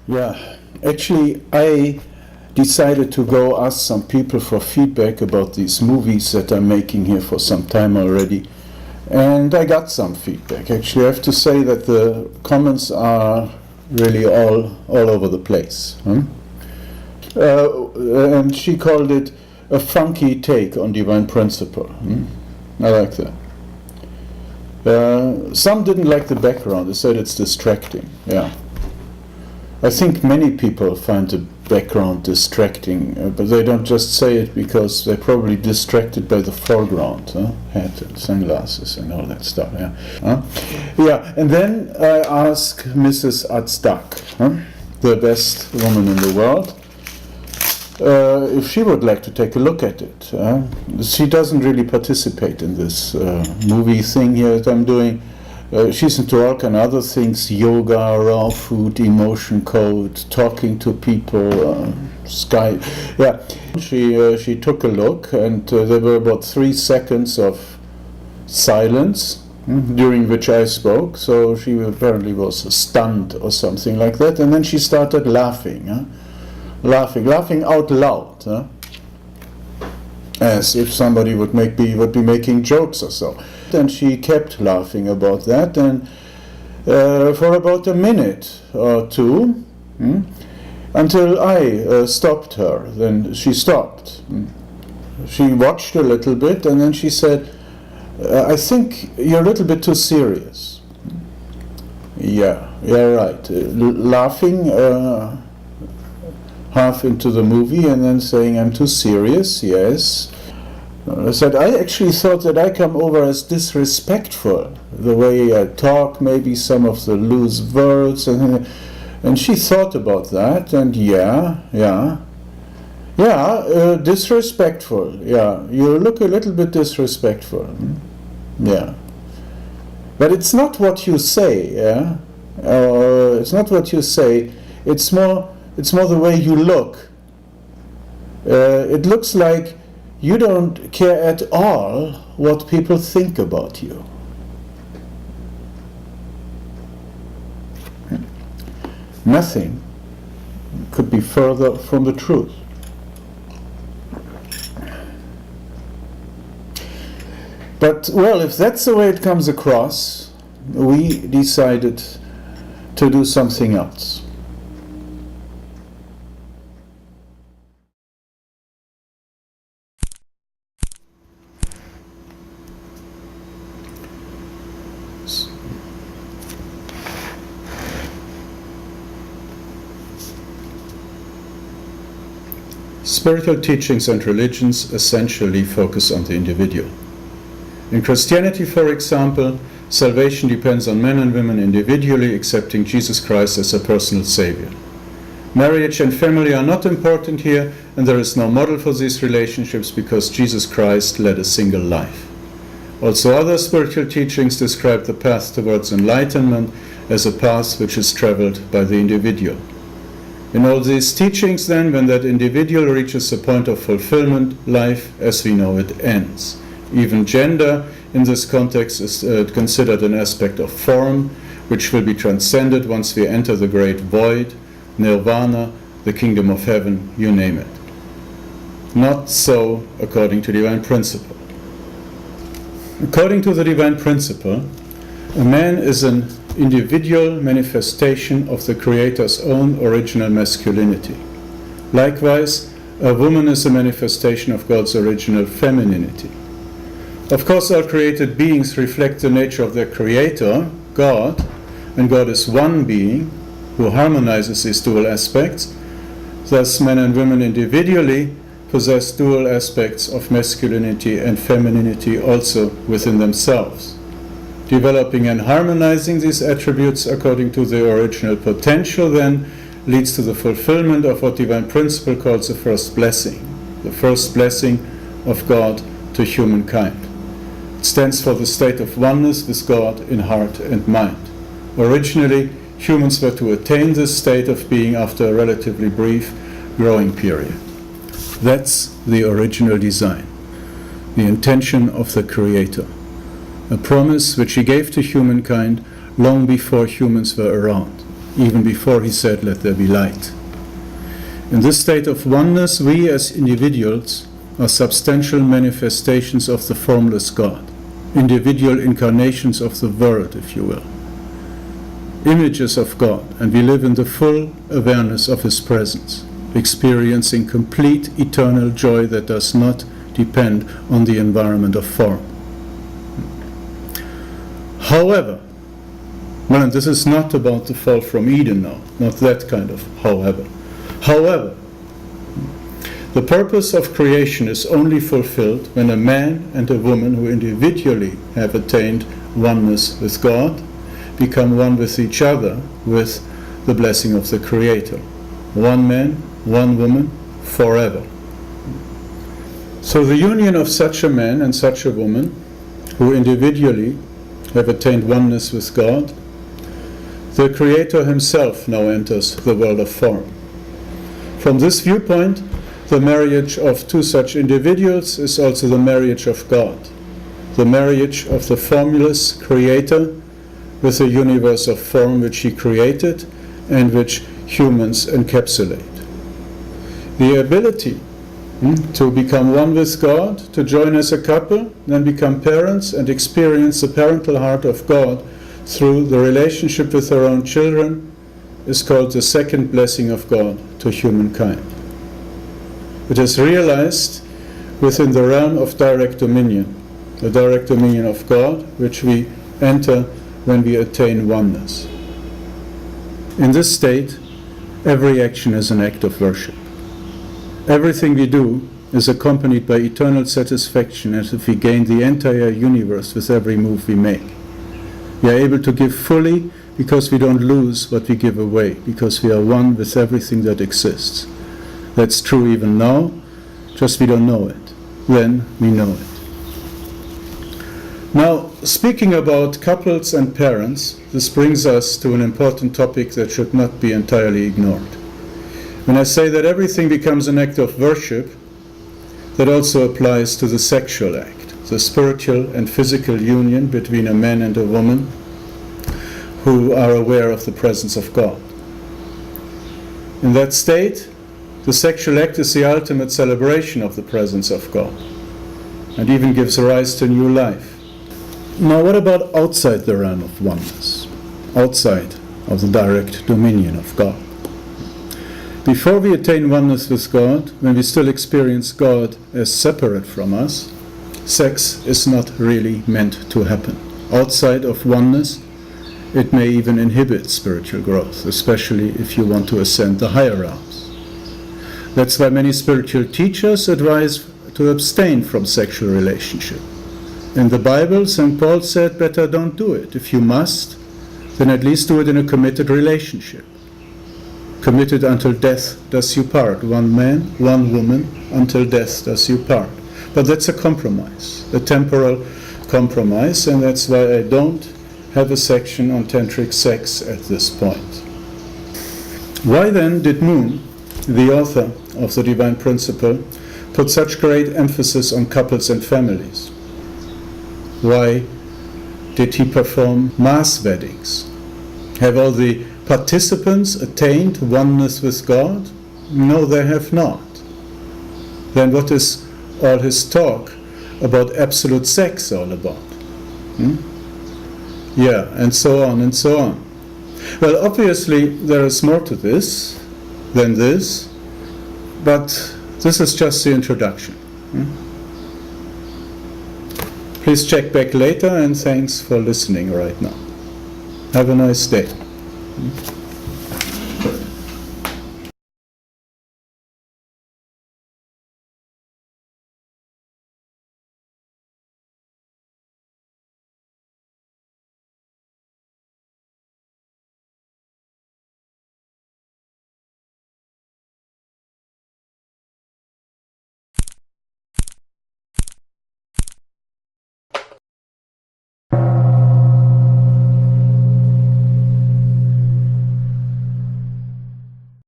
Yeah, actually, I decided to go ask some people for feedback about these movies that I'm making here for some time already. And I got some feedback. Actually, I have to say that the comments are really all over the place. And she called it a funky take on divine principle. I like that. Some didn't like the background. They said it's distracting. Yeah. I think many people find the background distracting, but they don't just say it because they're probably distracted by the foreground, hat and sunglasses and all that stuff. Yeah, yeah. And then I ask Mrs. Atzdak, the best woman in the world, if she would like to take a look at it. She doesn't really participate in this movie thing here that I'm doing. She's into all kind of other things: yoga, raw food, emotion code, talking to people, Skype. Yeah, she took a look, and there were about 3 seconds of silence during which I spoke. So she apparently was stunned or something like that, and then she started laughing, laughing out loud, as if somebody would be making jokes or so. And she kept laughing about that, and for about a minute or two, until I stopped her. Then she stopped. She watched a little bit, and then she said, I think you're a little bit too serious. Yeah, right. Laughing half into the movie and then saying, I'm too serious, yes. I said, I actually thought that I come over as disrespectful, the way I talk, maybe some of the loose words, and she thought about that, and disrespectful, yeah, you look a little bit disrespectful, yeah. But it's not what you say, yeah, it's not what you say, it's more the way you look. It looks like you don't care at all what people think about you. Nothing could be further from the truth. But, well, if that's the way it comes across, we decided to do something else. Spiritual teachings and religions essentially focus on the individual. In Christianity, for example, salvation depends on men and women individually accepting Jesus Christ as a personal savior. Marriage and family are not important here, and there is no model for these relationships because Jesus Christ led a single life. Also, other spiritual teachings describe the path towards enlightenment as a path which is traveled by the individual. In all these teachings, then, when that individual reaches a point of fulfillment, life, as we know it, ends. Even gender, in this context, is considered an aspect of form, which will be transcended once we enter the great void, nirvana, the kingdom of heaven, you name it. Not so according to divine principle. According to the divine principle, a man is an individual manifestation of the Creator's own original masculinity. Likewise, a woman is a manifestation of God's original femininity. Of course, all created beings reflect the nature of their Creator, God, and God is one being who harmonizes these dual aspects. Thus, men and women individually possess dual aspects of masculinity and femininity also within themselves. Developing and harmonizing these attributes according to their original potential then leads to the fulfillment of what divine principle calls the first blessing of God to humankind. It stands for the state of oneness with God in heart and mind. Originally, humans were to attain this state of being after a relatively brief growing period. That's the original design, the intention of the Creator. A promise which he gave to humankind long before humans were around. even before he said, "Let there be light." In this state of oneness, we as individuals are substantial manifestations of the formless God, individual incarnations of the world, if you will, images of God, and we live in the full awareness of His presence, experiencing complete eternal joy that does not depend on the environment of form. However, well, and this is not about the fall from Eden now, not that kind of however. However, the purpose of creation is only fulfilled when a man and a woman who individually have attained oneness with God become one with each other with the blessing of the Creator. One man, one woman, forever. So the union of such a man and such a woman who individually have attained oneness with God, the Creator Himself now enters the world of form. From this viewpoint, the marriage of two such individuals is also the marriage of God, the marriage of the formless Creator with the universe of form which He created and which humans encapsulate. The ability to become one with God, to join as a couple, then become parents and experience the parental heart of God through the relationship with their own children, is called the second blessing of God to humankind. It is realized within the realm of direct dominion, the direct dominion of God, which we enter when we attain oneness. In this state, every action is an act of worship. Everything we do is accompanied by eternal satisfaction, as if we gain the entire universe with every move we make. We are able to give fully because we don't lose what we give away, because we are one with everything that exists. That's true even now, just we don't know it. Then we know it. Now, speaking about couples and parents, this brings us to an important topic that should not be entirely ignored. When I say that everything becomes an act of worship, that also applies to the sexual act, the spiritual and physical union between a man and a woman who are aware of the presence of God. In that state, the sexual act is the ultimate celebration of the presence of God, and even gives rise to new life. Now, what about outside the realm of oneness, outside of the direct dominion of God? Before we attain oneness with God, when we still experience God as separate from us, sex is not really meant to happen. Outside of oneness, it may even inhibit spiritual growth, especially if you want to ascend the higher realms. That's why many spiritual teachers advise to abstain from sexual relationship. In the Bible, St. Paul said, better don't do it. If you must, then at least do it in a committed relationship. Committed until death does you part. One man, one woman, until death does you part. But that's a compromise, a temporal compromise, and that's why I don't have a section on tantric sex at this point. Why then did Moon, the author of the Divine Principle, put such great emphasis on couples and families? Why did he perform mass weddings? Have all the participants attained oneness with God? No, they have not. Then what is all his talk about absolute sex all about? Yeah, and so on and so on. Well, obviously there is more to this than this, but this is just the introduction. Please check back later, and thanks for listening right now. Have a nice day.